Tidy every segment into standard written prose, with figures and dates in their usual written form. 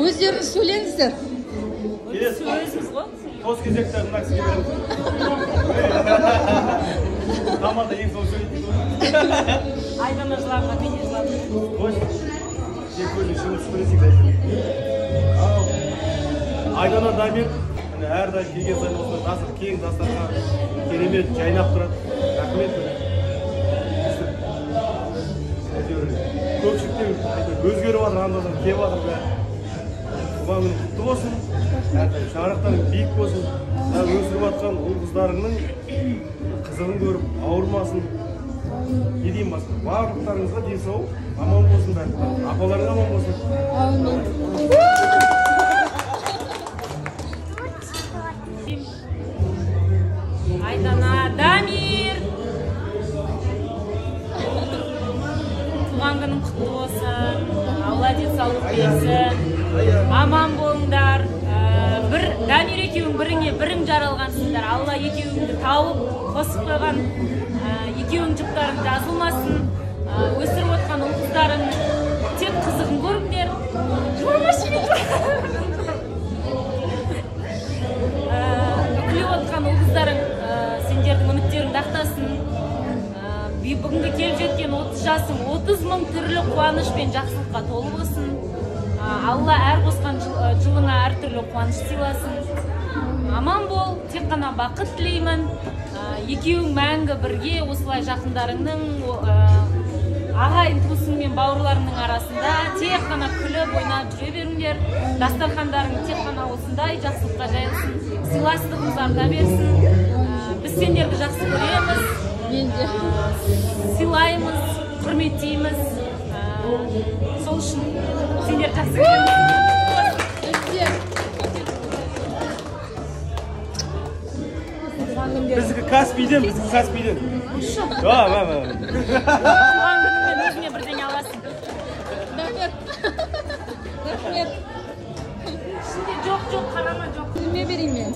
Өздеріңіз сөйлеңіздер. Сөзіміз ғой. Тоз кезектерін мына кісіге береміз. Тамада ең соң сөйлейді. Айдана жылағанға мен де жыладым. Қош. Тек өзің шыңғыс көресің дәйсің. Айдана Дамир әрдайым келген сайын осылай дастар кең дастарға керемет жайнап тұрады. Рахмет. Көпшіліктен өзгеріп жатыр, андадан келіп жатыр бәрі. Туған күнің құтты болсын. Әрдайым шаңырақтарың биік болсын. Өсіріп жатқан ұл қыздарыңның қызығын көріп ауырмасын. Не деймін басқа? Барлықтарыңызға денсаулық аман болсын бәрі. Апаларың аман болсын. Айдана Дамир. Туған күнің құтты болсын. Алла денсаулық берсін. Аман болыңдар. Дамир екеуің біріңе бірің жаралғансыңдар. Алла екеуіңді тауып қосып қойған екеуің жұптарың жазылмасын. Өсіріп отқан ұл қыздарың тек қызығын көріңдер. Үкілеп отқан ұл қыздарың сендердің үміттеріңді ақтасын. Бүгінгі келіп жеткен 30 жасың 30 мың түрлі қуаныш пен жақсылыққа толы болсын. Алла әр қосқан жылыңа әртүрлі қуаныш сыйласын. Аман бол, тек қана бақыт тілеймін. Екеуің мәңгі бірге осылай жақындарыңның, ағайын туысың мен бауырларыңның арасында тек қана күліп ойнап жүре беріңдер. Дастархандарың тек қана осындай жақсылыққа жайылсын, сыйластығыңыз арта берсін. Біз сендерді жақсы көреміз, сыйлаймыз, құрметтейміз. Сол үшін сендер жақсы көреміз. Біздікі Каспийден. Туған күніңмен өзіңе бірдеңе аласың. Рахмет. Ішінде жоқ, қарама жоқ. Неме берейін мен?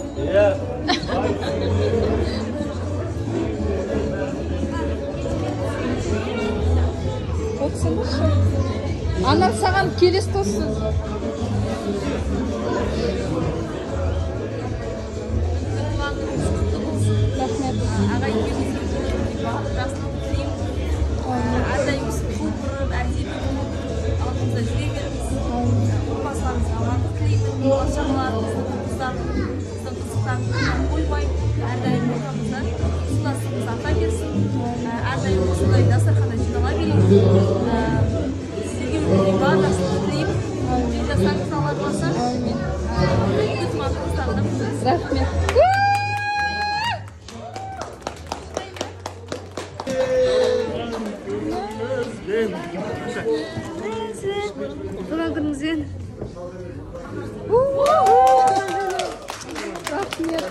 Отсыншы. Анар саған келес тосын. Рахмет. Әрдайым көп бұрып, әдемі болып, алдымызда жүре беріңіз. Отбасыларыңызға амандық тілеймін. Болашағыларыңыздың қыздарыңыздың қызықтарыңыздан қоймай, әрдайым ортамызда сыйластығымыз арта берсін. Әрдайым осындай дастарханда жинала берейік. Сіздерге өмірде бар жақсылық тілеймін. Жолдастарыңыз алла қаласа. Игі туғаныңыздарына күтеміз. Рахмет. Туған күніңізбен. Рахмет.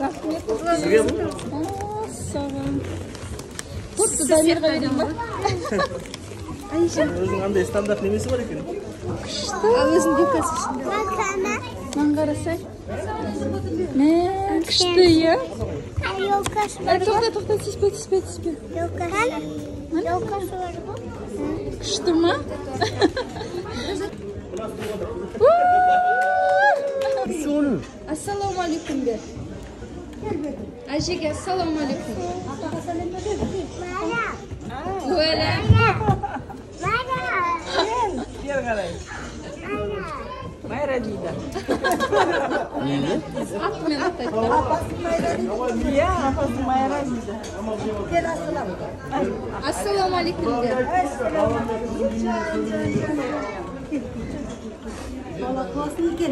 Рахмет. Сізге бұл? Саған. Құтты Дамирға берейін ба? Өзің андай стандарт немесі бар екен? Өзің декасы ішінде. Маған қарасай. Мен күшті, е? Тоқта, тиспе. Күшті ма? Ассаламу алейкум бер. Әжеге ассаламу алейкум. Уәлә. Майра дейді. Атымен атайды. Иә, апасы Майра дейді. Ассаламу алейкум бер. Бала классный екен.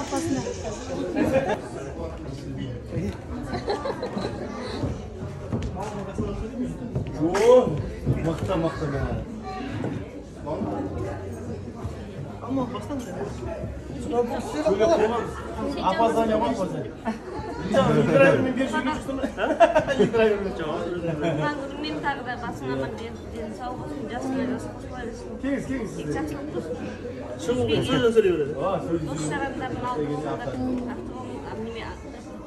Апасына. Мақта. Ama baksana. Söyle koymam. Apazdan yaman koysa. İbrahim'in bir şey çıktı mı? İbrahim'in çok. Tuған күніңмен тағы да басыңа аман денсаулық болсын, жасыңа жас қосыла берсін. Keniz. Жақсылық болсын. Şunu söylüyor. Дос-жарандардың алдында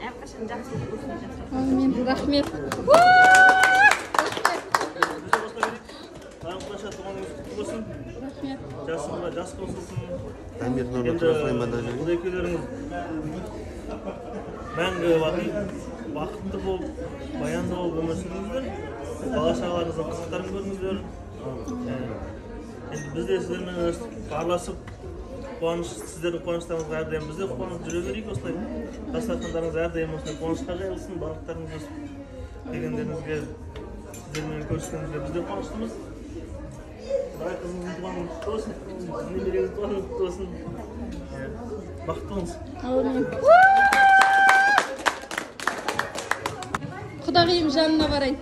әрқашан жақсылық болсын. Рахмет. Құдаша туғаныңыз құтты болсын. Рахмет. Жасыңызға жас қосылсын. Амир Нұрлы Енді бұл екеулеріңіз мәңгі бақытты болып, баянды болып өмір сүріңіздер. Бала-шағаларыңыздың қызықтарын көріңіздер. Енді біз де сіздермен барласып, сіздердің қуаныштарыңызға әрдайым біз де қуанып жүре берейік осылай. Дастархандарыңыз әрдайым осылай қуанышқа жайылсын, барлықтарыңыз келгендеріңізге, сіздермен көріскенімізге біз де қуаныштымыз. Құдай қызыңыздың туғаныңыз құтты болсын, немереңіздің туғаныңыз құтты болсын. Бақытты болыңыз. Құдағиым жанына барайын.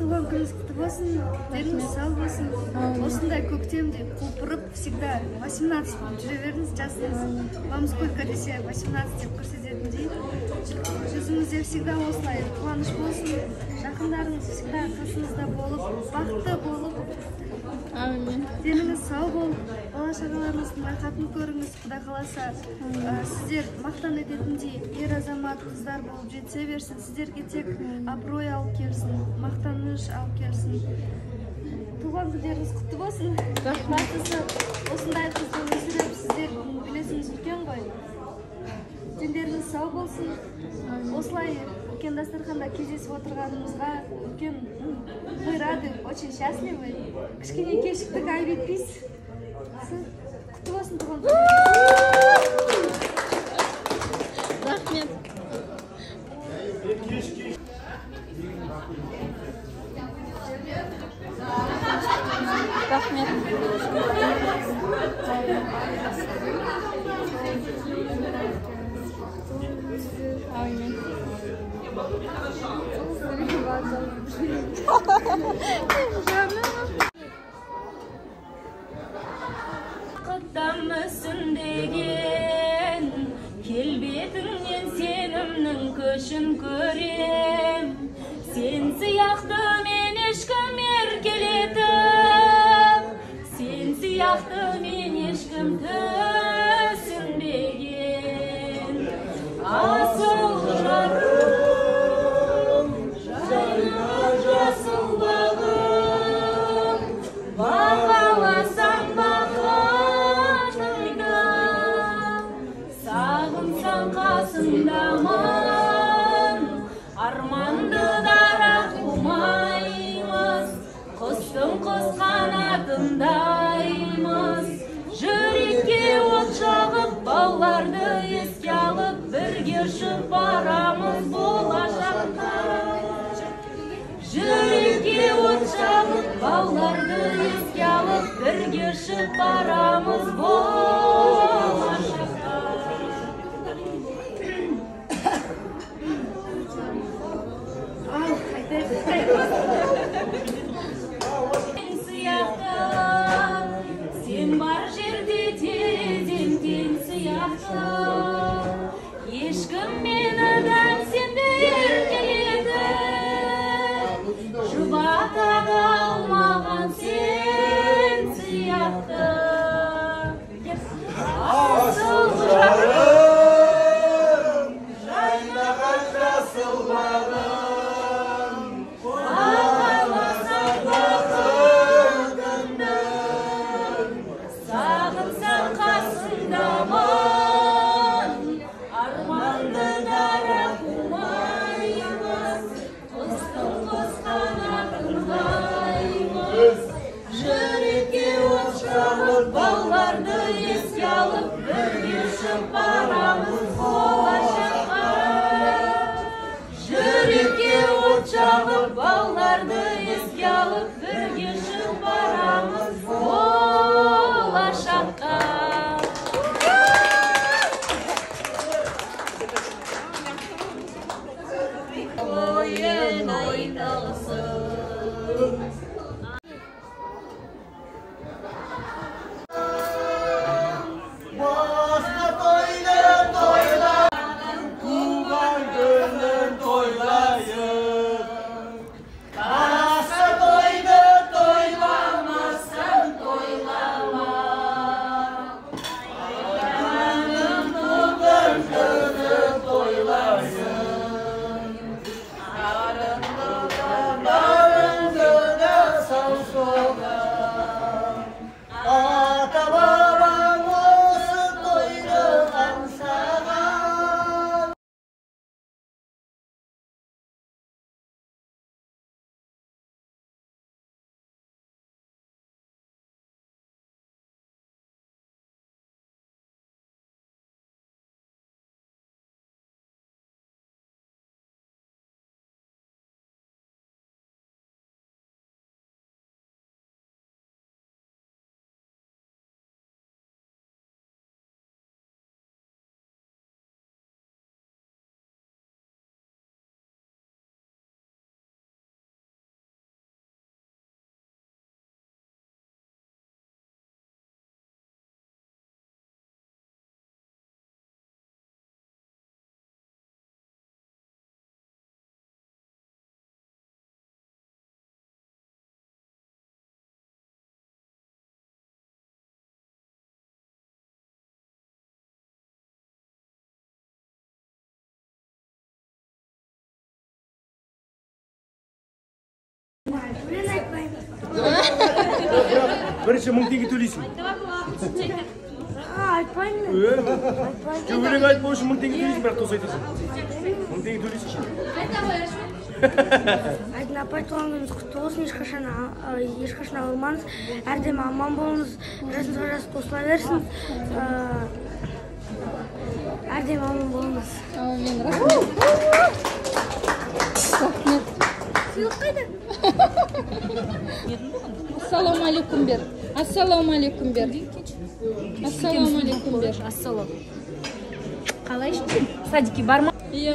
Туған күніңіз құтты болсын, деріңіз сау болсын. Осындай көктемде құлпырып, всегда 18 жүре беріңіз, жасыңыз. Вам сколько десе 18 деп көрсететіндей. Жүзіңізде всегда осылай қуаныш болсын. Жақындарыңыз всегда қасыңызда болып, бақытты болып. Амин. Деніңіз сау болып, бала-шағаларыңыздың рахатын көріңіз. Құдай қаласа, сіздер мақтан ететіндей ер азамат қыздар болып жетсе берсін. Сіздерге тек абырой алып келсін, мақтаныш алып келсін. Туған күндеріңіз құтты болсын. Бастысы осындай қызды өсіріп, сіздер білесіңіз үлкен ғой. Дендеріңіз сау болсын. Осылай үлкен дастарханда кездесіп отырғанымызға үлкен мы рады, очень счастливы. Кішкене кешіктік айып етпейсіз. Құтты болсын туған күндеріңіз. Рахмет. Рахмет. Амин. Құттамысың деген келбетіңнен сенімнің көшін көрем. Сен сияқты мен ешкім еркелетіп, сен сияқты мен ешкім түсінбеген. Асыл жарым, жайна жасыл бағым, бағаласаң бақытыңды, сағынсаң қасыңдамын, арманды дара қумаймыз, құстың құс қанатындаймыз. Жүрекке от жағып, бауларды еске алып, бірге ұшып барамыз болашаққа. Жүрекке от жағып, бауларды еске алып, бірге ұшып барамыз болашаққа. Сен бар жерде терезем тең сияқты, ешкім мені дәл сендей еркелетіп, жұбата алмаған сен сияқты. Асыл жарым, жайнаған жасыл бағым, бағаласаң бақытыңды, сағынсаң қасыңдамын, арманды дара қумаймыз, құстың құс қанатындаймыз. Жүрекке от жағып, бауларды еске алып, бірге ұшып барамыз болашаққа. Жүрекке от жағып, бауларды еске алып, бірге ұшып барамыз болашаққа. Ойын айналсын. Бірінші 1000 теңге төлейсің. Айтпаймын. Өлең айтпау үшін 1000 теңге төлейсің, бірақ тоз айтасың. 1000 теңге төлейсің. Айдын апай туған күніңіз құтты болсын, ешқашан ауырмаңыз, әрдайым аман болыңыз, жасыңызға жас қосыла берсін, әрдайым аман болыңыз. Amin. Rahmet. Rahmet. Сыйлық қайда? Assalomu alaykum ber. Assalomu alaykum ber. Assalomu alaykum ber. Ассалам. Қалай ішпейсің? Садикке барма? Iya.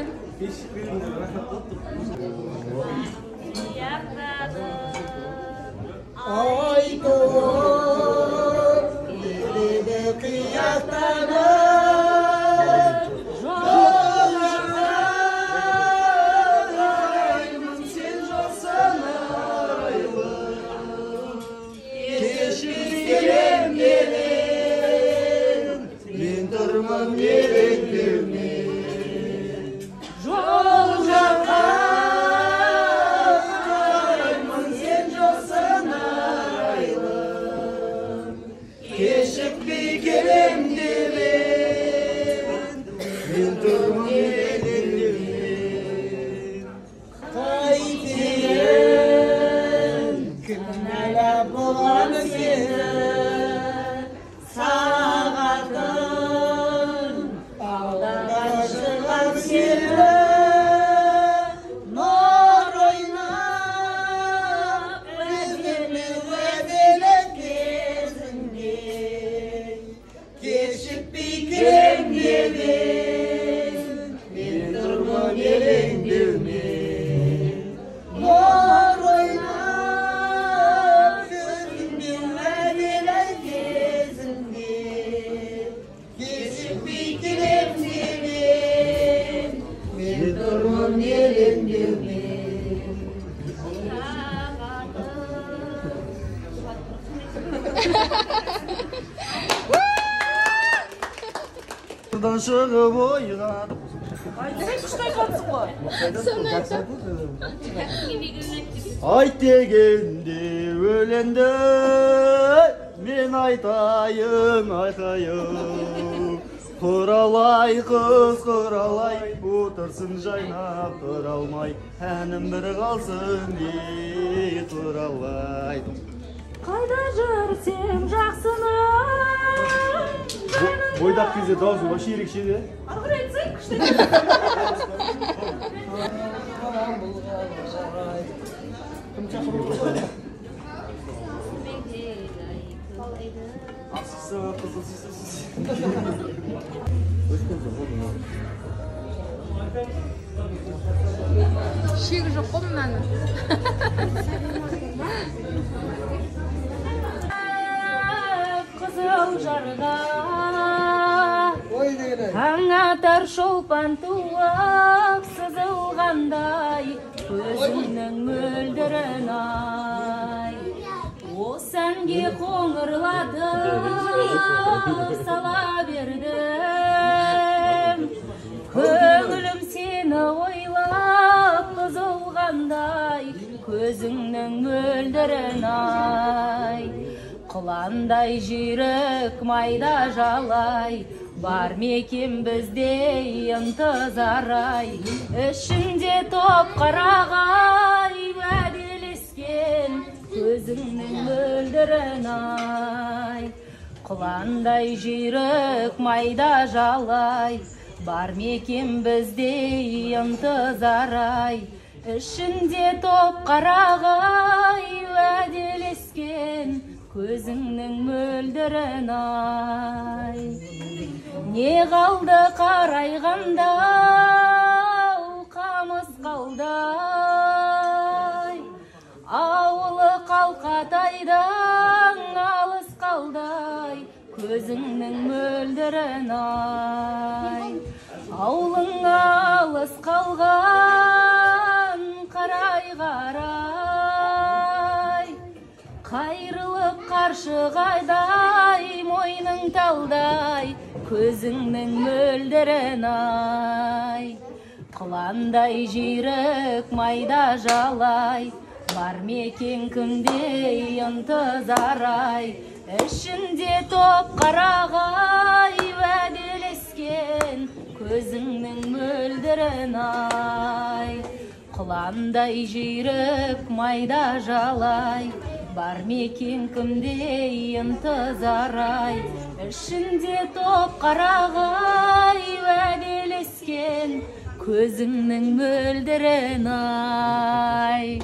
Buradan шығып ойға. Айт дегенде өлеңді мен айтайын. Құралай қыз құралай, отырсын жайнап тұра алмай, әнім бір қалсын дей құралай. Қайда жүрсем жақсыны? Бойдақ кезде даусың вообще ерекше де. Арғыр айтсай, күшті. Кім шақырып отыр? Шегі жоқ қой мынаның. Қызыл жарға таң атар шолпан туып сызылғандай, көзіңнің мөлдірін ай. Осы әнге қоңырладым, сала бердім. Көңілім сені ойлап бұзылғандай, көзіңнің мөлдірін ай. Қыландай жүйрік майда жалай, бар мекен бізде ынтызар ай. Ішінде топ қарағай, уәделескен көзіңнің мөлдірін ай. Қыландай жүйрік майда жалай, бар мекен бізде ынтызар ай. Ішінде топ қарағай, уәделескен көзіңнің мөлдірін ай. Не қалды қарайғанда қамыс қалдай, ауылы қалқатайдан алыс қалдай, көзіңнің мөлдірін ай. Ауылың алыс қалған қарай-қарай, қайрылып қаршығайдай, мойның талдай, көзіңнің мөлдірін ай. Қыландай жүйрік майда жалай, бар мекен кімдей ынтызар ай, ішінде топ қарағай, уәделескен көзіңнің мөлдірін ай. Құландай жүйрік майда жалай, бар мекен кімдей ынтызар ай, ішінде топ қарағай, уәделескен көзіңнің мөлдірін ай.